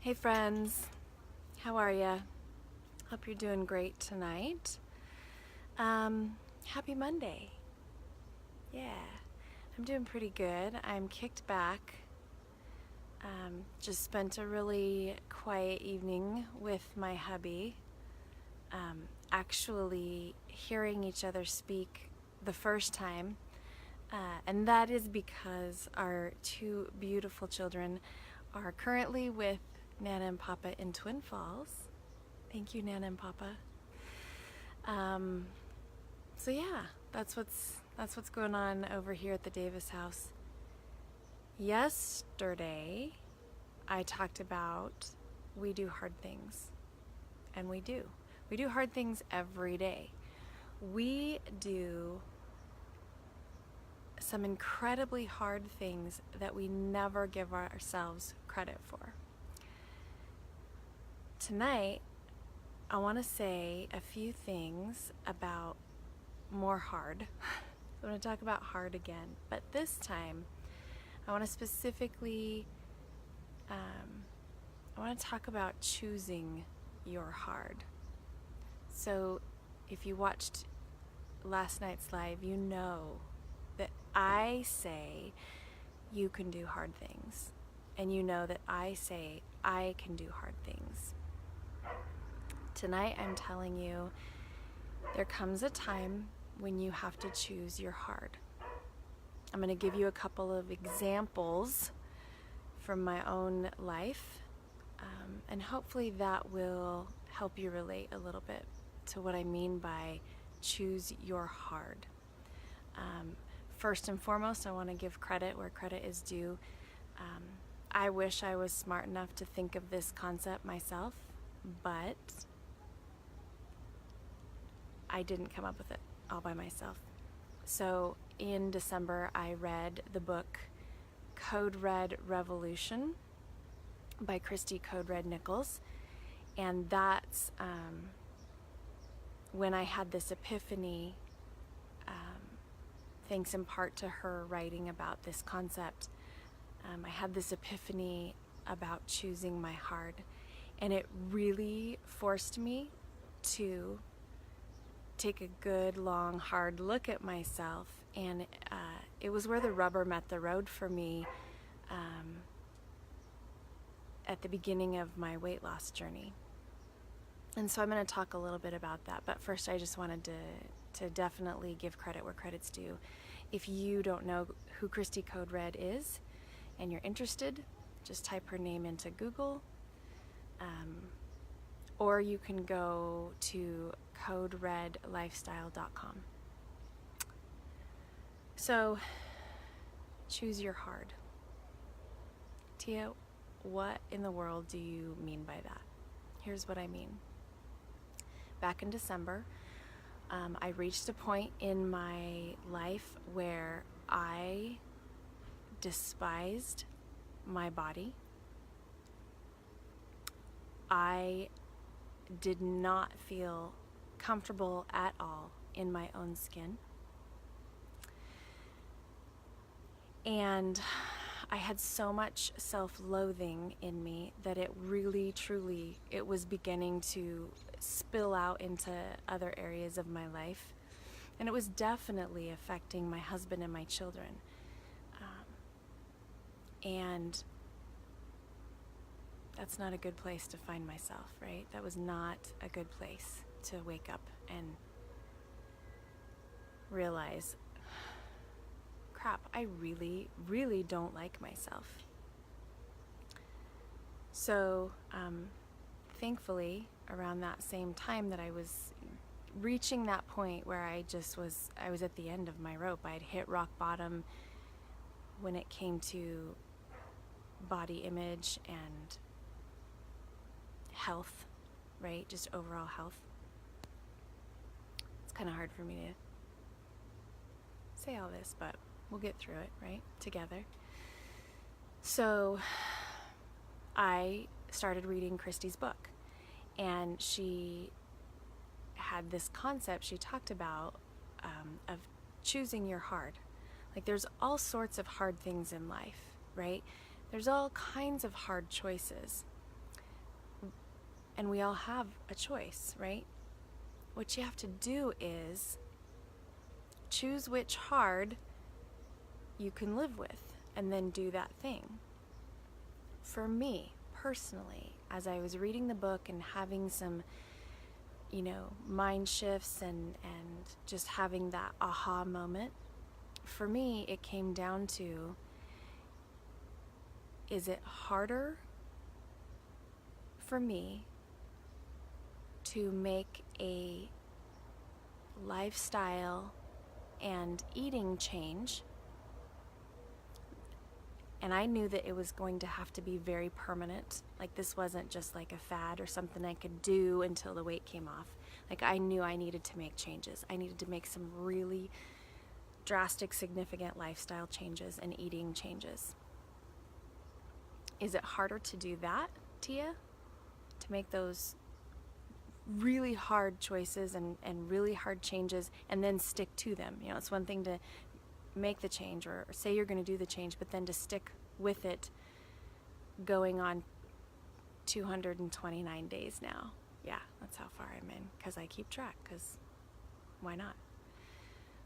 Hey friends, how are ya? Hope you're doing great tonight. Happy Monday. Yeah, I'm doing pretty good. I'm kicked back. Just spent a really quiet evening with my hubby. Actually hearing each other speak the first time. And that is because our two beautiful children are currently with Nana and Papa in Twin Falls. Thank you, Nana and Papa. So yeah, that's what's going on over here at the Davis house. Yesterday, I talked about we do hard things, and we do. We do hard things every day. We do some incredibly hard things that we never give ourselves credit for. Tonight, I want to say a few things about more hard. I'm going to talk about hard again, but this time I want to specifically I want to talk about choosing your hard. So if you watched last night's live, you know that I say you can do hard things, and you know that I say I can do hard things. Tonight I'm telling you there comes a time when you have to choose your hard. I'm going to give you a couple of examples from my own life, and hopefully that will help you relate a little bit to what I mean by choose your hard. First and foremost, I want to give credit where credit is due. I wish I was smart enough to think of this concept myself, but I didn't come up with it all by myself. So in December, I read the book Code Red Revolution by Christy Code Red Nichols, and that's when I had this epiphany, thanks in part to her writing about this concept. I had this epiphany about choosing my hard, and it really forced me to take a good, long, hard look at myself, and it was where the rubber met the road for me at the beginning of my weight loss journey. And so I'm going to talk a little bit about that, but first I just wanted to definitely give credit where credit's due. If you don't know who Christy Code Red is and you're interested, just type her name into Google, or you can go to coderedlifestyle.com. So, choose your hard. Tia, what in the world do you mean by that? Here's what I mean. Back in December, I reached a point in my life where I despised my body. I did not feel comfortable at all in my own skin. And I had so much self-loathing in me that it really, truly, it was beginning to spill out into other areas of my life. And it was definitely affecting my husband and my children. And that's not a good place to find myself, right? That was not a good place to wake up and realize, crap, I really, really don't like myself. So, thankfully, around that same time that I was reaching that point where I was at the end of my rope. I had hit rock bottom when it came to body image and health, right? Just overall health. It's kind of hard for me to say all this, but we'll get through it, right? Together. So I started reading Christy's book, and she had this concept she talked about of choosing your hard. Like, there's all sorts of hard things in life, right? There's all kinds of hard choices. And we all have a choice, right? What you have to do is choose which hard you can live with and then do that thing. For me, personally, as I was reading the book and having some, mind shifts and just having that aha moment, for me, it came down to, is it harder for me to make a lifestyle and eating change? And I knew that it was going to have to be very permanent. Like, this wasn't just like a fad or something I could do until the weight came off. Like, I knew I needed to make changes. I needed to make some really drastic, significant lifestyle changes and eating changes. Is it harder to do that, Tia? To make those really hard choices and really hard changes and then stick to them? It's one thing to make the change or say you're going to do the change, but then to stick with it going on 229 days now. Yeah, that's how far I'm in, because I keep track, because why not?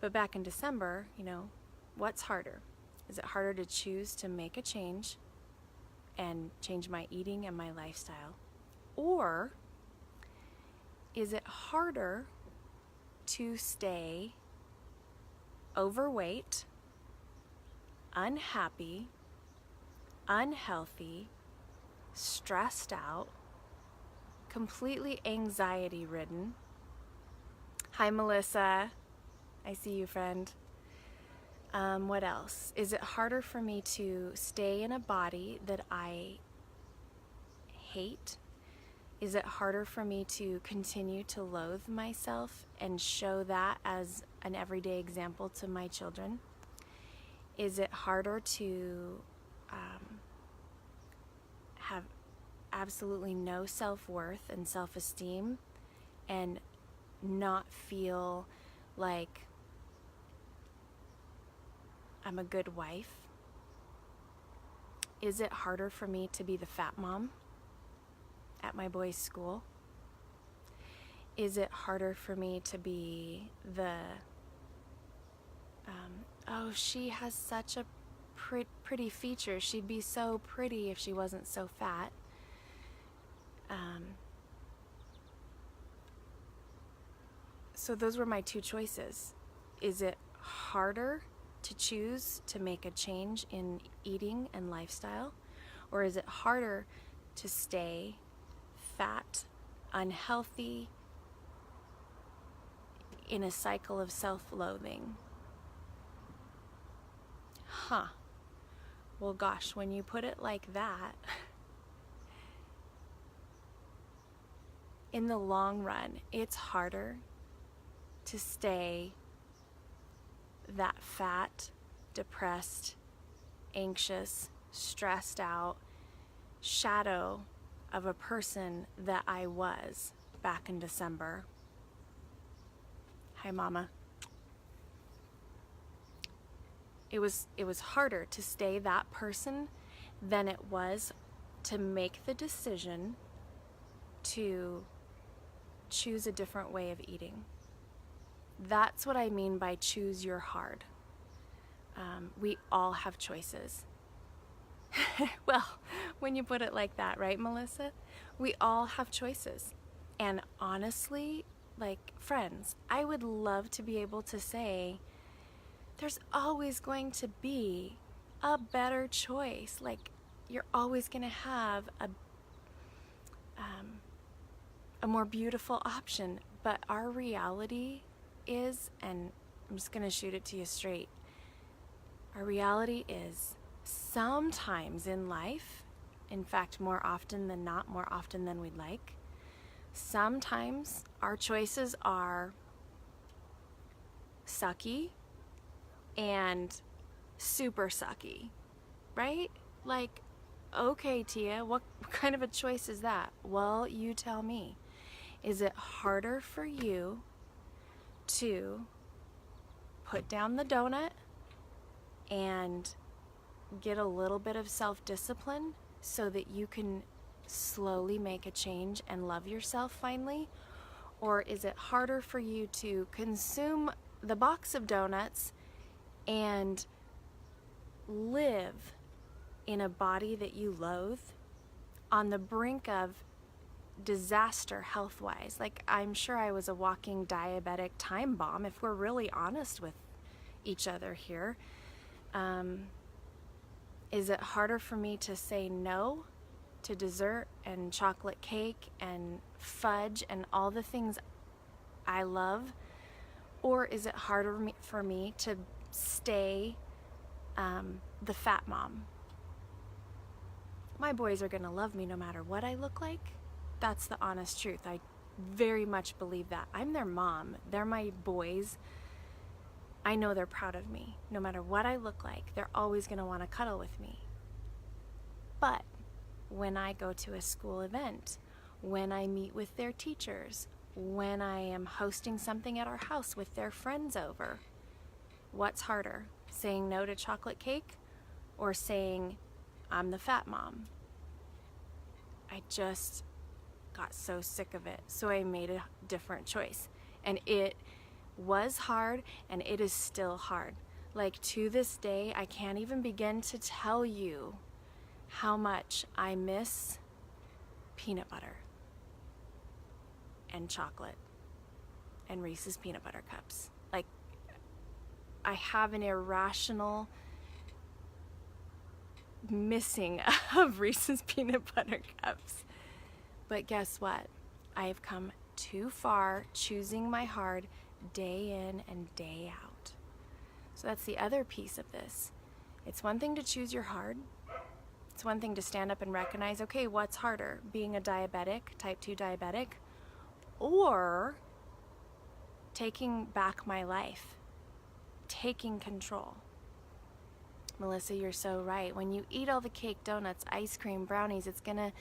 But back in December, what's harder? Is it harder to choose to make a change and change my eating and my lifestyle? Or is it harder to stay overweight, unhappy, unhealthy, stressed out, completely anxiety ridden? Hi, Melissa. I see you, friend. What else? Is it harder for me to stay in a body that I hate? Is it harder for me to continue to loathe myself and show that as an everyday example to my children? Is it harder to have absolutely no self-worth and self-esteem and not feel like I'm a good wife? Is it harder for me to be the fat mom at my boys' school? Is it harder for me to be the, oh, she has such a pretty feature. She'd be so pretty if she wasn't so fat. So those were my two choices. Is it harder to choose to make a change in eating and lifestyle? Or is it harder to stay fat, unhealthy, in a cycle of self-loathing? Well, gosh, when you put it like that, in the long run, it's harder to stay that fat, depressed, anxious, stressed out shadow of a person that I was back in December. Hi, Mama. It was harder to stay that person than it was to make the decision to choose a different way of eating. That's what I mean by choose your hard. We all have choices. Well, when you put it like that, right, Melissa? We all have choices. And honestly, like, friends, I would love to be able to say, there's always going to be a better choice. Like, you're always going to have a more beautiful option. But our reality is, and I'm just going to shoot it to you straight, our reality is sometimes in life, in fact, more often than not, more often than we'd like, sometimes our choices are sucky and super sucky, right? Like, okay, Tia, what kind of a choice is that? Well, you tell me. Is it harder for you to put down the donut and get a little bit of self-discipline so that you can slowly make a change and love yourself finally? Or is it harder for you to consume the box of donuts and live in a body that you loathe, on the brink of disaster health-wise? Like, I'm sure I was a walking diabetic time bomb, if we're really honest with each other here. Is it harder for me to say no to dessert and chocolate cake and fudge and all the things I love? Or is it harder for me to stay the fat mom? My boys are gonna love me no matter what I look like. That's the honest truth. I very much believe that. I'm their mom. They're my boys. I know they're proud of me. No matter what I look like, they're always gonna wanna cuddle with me. But when I go to a school event, when I meet with their teachers, when I am hosting something at our house with their friends over, what's harder? Saying no to chocolate cake or saying I'm the fat mom? I just got so sick of it. So I made a different choice. And it was hard, and it is still hard. Like, to this day, I can't even begin to tell you how much I miss peanut butter and chocolate and Reese's peanut butter cups. Like, I have an irrational missing of Reese's peanut butter cups. But guess what? I have come too far choosing my hard day in and day out. So that's the other piece of this. It's one thing to choose your hard. It's one thing to stand up and recognize, okay, what's harder? Being a diabetic, type 2 diabetic, or taking back my life, taking control. Melissa, you're so right. When you eat all the cake, donuts, ice cream, brownies, it's gonna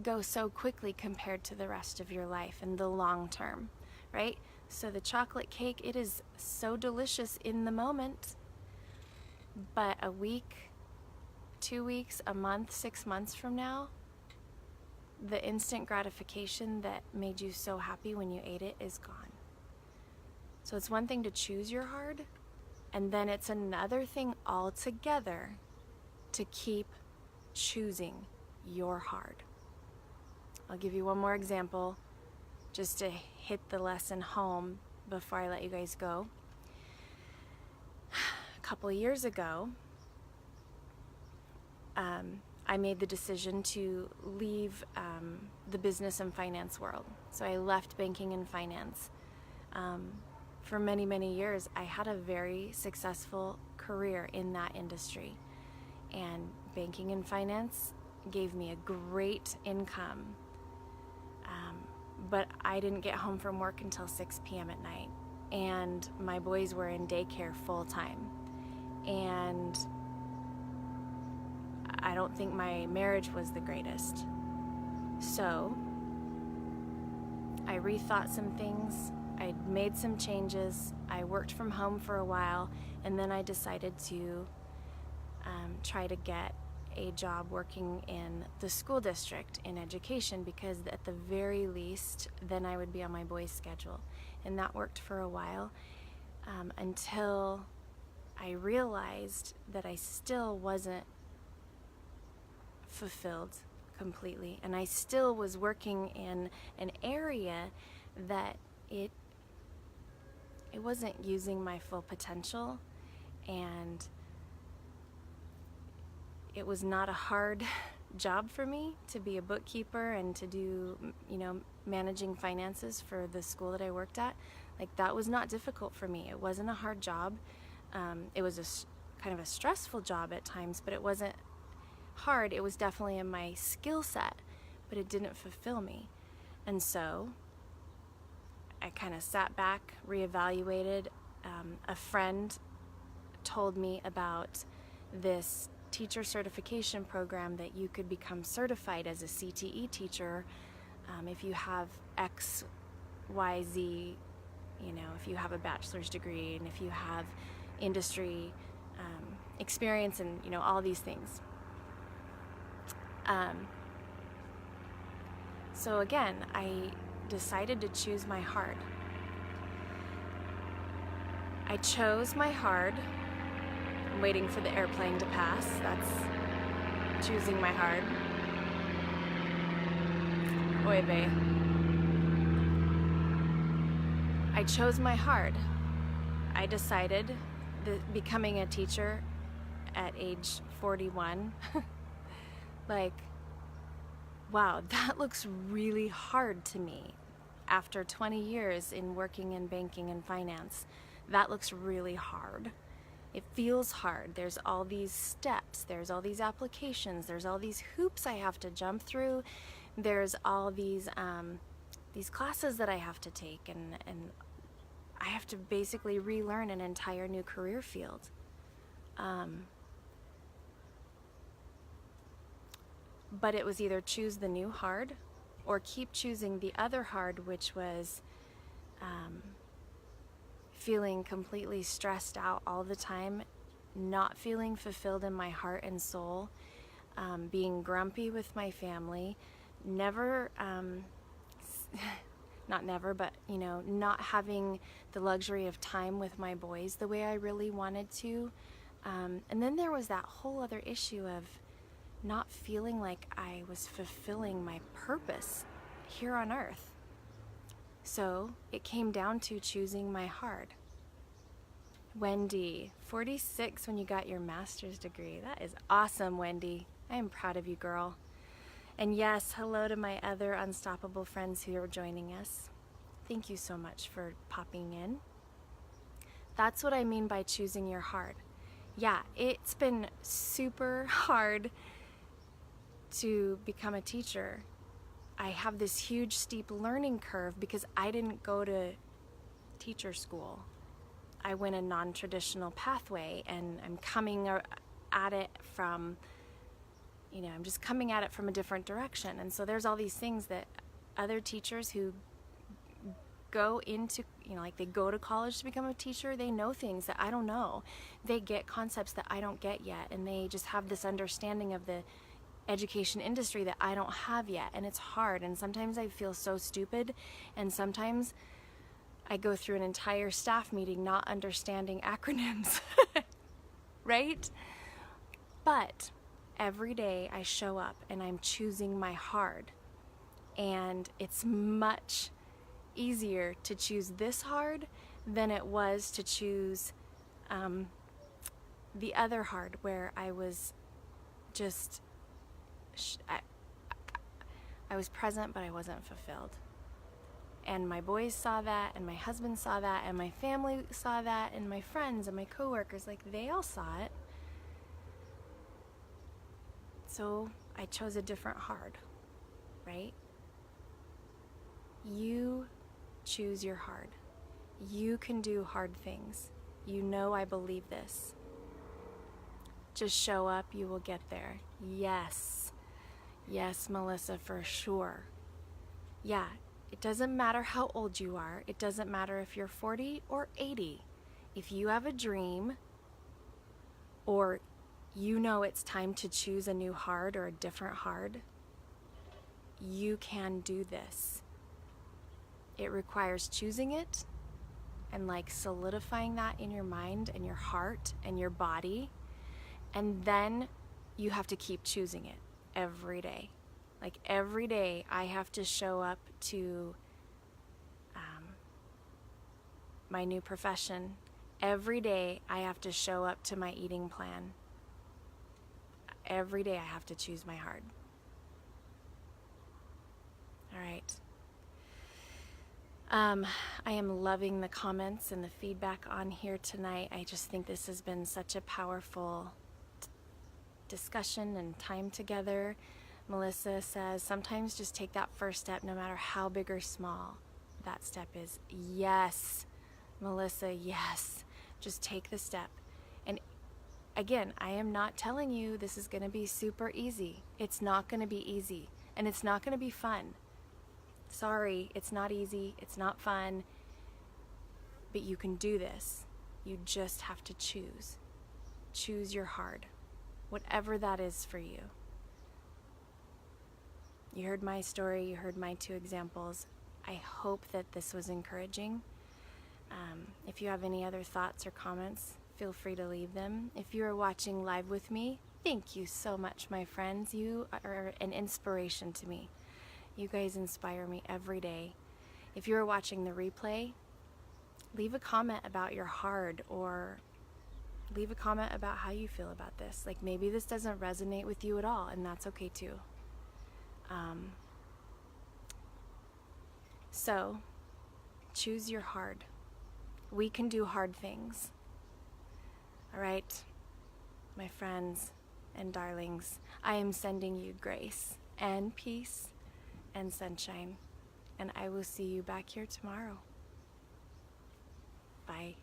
go so quickly compared to the rest of your life in the long term, right? So the chocolate cake, it is so delicious in the moment, but a week, 2 weeks, a month, 6 months from now, the instant gratification that made you so happy when you ate it is gone. So it's one thing to choose your hard, and then it's another thing altogether to keep choosing your hard. I'll give you one more example just to hit the lesson home before I let you guys go. A couple of years ago, I made the decision to leave the business and finance world. So I left banking and finance. For many, many years, I had a very successful career in that industry. And banking and finance gave me a great income. But I didn't get home from work until 6 p.m. at night. And my boys were in daycare full time. And I don't think my marriage was the greatest. So I rethought some things. I made some changes. I worked from home for a while, and then I decided to try to get a job working in the school district in education, because at the very least then I would be on my boys' schedule. And that worked for a while until I realized that I still wasn't fulfilled completely, and I still was working in an area that it wasn't using my full potential, and it was not a hard job for me to be a bookkeeper and to do, managing finances for the school that I worked at. Like, that was not difficult for me. It wasn't a hard job. It was kind of a stressful job at times, but it wasn't hard. It was definitely in my skill set, but it didn't fulfill me. And so I kind of sat back, reevaluated. A friend told me about this teacher certification program that you could become certified as a CTE teacher if you have X, Y, Z, if you have a bachelor's degree and if you have industry experience and, all these things. So again, I decided to choose my hard. I chose my hard. I'm waiting for the airplane to pass. That's choosing my hard. Oy vey. I chose my hard. I decided that becoming a teacher at age 41, like, wow, that looks really hard to me. After 20 years in working in banking and finance, that looks really hard. It feels hard. There's all these steps, there's all these applications, there's all these hoops I have to jump through, there's all these classes that I have to take, and I have to basically relearn an entire new career field. But it was either choose the new hard or keep choosing the other hard, which was feeling completely stressed out all the time, not feeling fulfilled in my heart and soul, being grumpy with my family, never, not never, but not having the luxury of time with my boys the way I really wanted to. And then there was that whole other issue of not feeling like I was fulfilling my purpose here on earth. So it came down to choosing my hard. Wendy, 46 when you got your master's degree. That is awesome, Wendy. I am proud of you, girl. And yes, hello to my other unstoppable friends who are joining us. Thank you so much for popping in. That's what I mean by choosing your hard. Yeah, it's been super hard to become a teacher. I have this huge steep learning curve because I didn't go to teacher school. I went a non-traditional pathway, and I'm coming at it from, I'm just coming at it from a different direction. And so there's all these things that other teachers who go into, like they go to college to become a teacher, they know things that I don't know. They get concepts that I don't get yet, and they just have this understanding of the education industry that I don't have yet, and it's hard. And sometimes I feel so stupid, and sometimes I go through an entire staff meeting not understanding acronyms, right? But every day I show up and I'm choosing my hard, and it's much easier to choose this hard than it was to choose the other hard, where I was just I was present, but I wasn't fulfilled. And my boys saw that, and my husband saw that, and my family saw that, and my friends and my coworkers, like, they all saw it. So I chose a different hard, right? You choose your hard. You can do hard things. I believe this. Just show up, you will get there. Yes. Yes, Melissa, for sure. Yeah, it doesn't matter how old you are. It doesn't matter if you're 40 or 80. If you have a dream, or it's time to choose a new hard or a different hard, you can do this. It requires choosing it and solidifying that in your mind and your heart and your body. And then you have to keep choosing it every day. Every day I have to show up to my new profession. Every day I have to show up to my eating plan. Every day I have to choose my hard. All right. I am loving the comments and the feedback on here tonight. I just think this has been such a powerful discussion and time together. Melissa says, sometimes just take that first step, no matter how big or small that step is. Yes, Melissa, yes. Just take the step. And again, I am not telling you this is going to be super easy. It's not going to be easy, and it's not going to be fun. Sorry, it's not easy, it's not fun, but you can do this. You just have to choose. Choose your hard, whatever that is for you. You heard my story, you heard my 2 examples. I hope that this was encouraging. If you have any other thoughts or comments, feel free to leave them. If you are watching live with me, thank you so much, my friends. You are an inspiration to me. You guys inspire me every day. If you are watching the replay, leave a comment about your hard, or leave a comment about how you feel about this. Like, maybe this doesn't resonate with you at all, and that's okay too. So, choose your hard. We can do hard things. All right, my friends and darlings, I am sending you grace and peace and sunshine, and I will see you back here tomorrow. Bye.